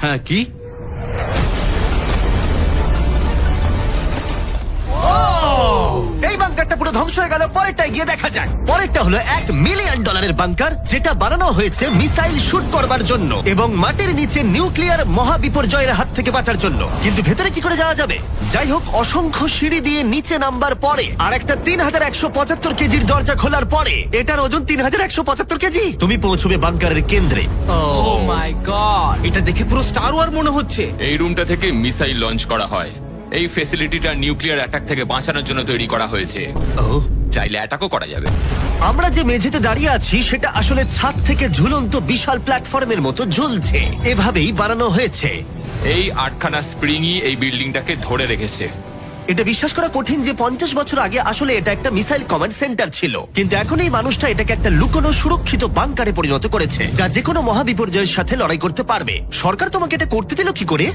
হ্যাঁ, কি? এই বাংকারটা পুরো ধ্বংস হয়ে গেল। পরেরটা গিয়ে দেখা যাক। পরেরটা হলো $1 মিলিয়ন বাংকার, যেটা বানানো হয়েছে মিসাইল শুট করবার জন্য এবং মাটির নিচে নিউক্লিয়ার মহাবিপর্যয়ের হাত থেকে বাঁচার জন্য। কিন্তু ভেতরে কি করে যাওয়া যাবে? যাই হোক, অসংখ্য সিঁড়ি দিয়ে নিচে নামবার পরে আর একটা 3175 কেজির দরজা খোলার পরে এটার ওজন 3175 কেজি। তুমি পৌঁছবে বাংকারের কেন্দ্রে। ও মাই গড! এটা দেখে পুরো স্টার ওয়ার মনে হচ্ছে। এই রুমটা থেকে মিসাইল লঞ্চ করা হয়। এই ফেসিলিটিটা নিউক্লিয়ার অ্যাটাক থেকে বাঁচানোর জন্য তৈরি করা হয়েছে। ও, চাইলে অ্যাটাকও করা যাবে। আমরা যে মেঝেতে দাঁড়িয়ে আছি সেটা আসলে ছাদ থেকে ঝুলন্ত বিশাল প্ল্যাটফর্মের মতো ঝুলছে। এভাবেই বানানো হয়েছে। এই 8খানা স্প্রিংই এই বিল্ডিংটাকে ধরে রেখেছে। এটা বিশ্বাস করা কঠিন যে 50 বছর আগে আসলে এটা একটা মিসাইল কমান্ড সেন্টার ছিল, কিন্তু এখন এই মানুষটা এটাকে একটা লুকোনো সুরক্ষিত বাংকারে পরিণত করেছে, যা যে কোনো মহাবিপর্যয়ের সাথে লড়াই করতে পারবে। সরকার তোমাকে এটা করতে দিল কি করে?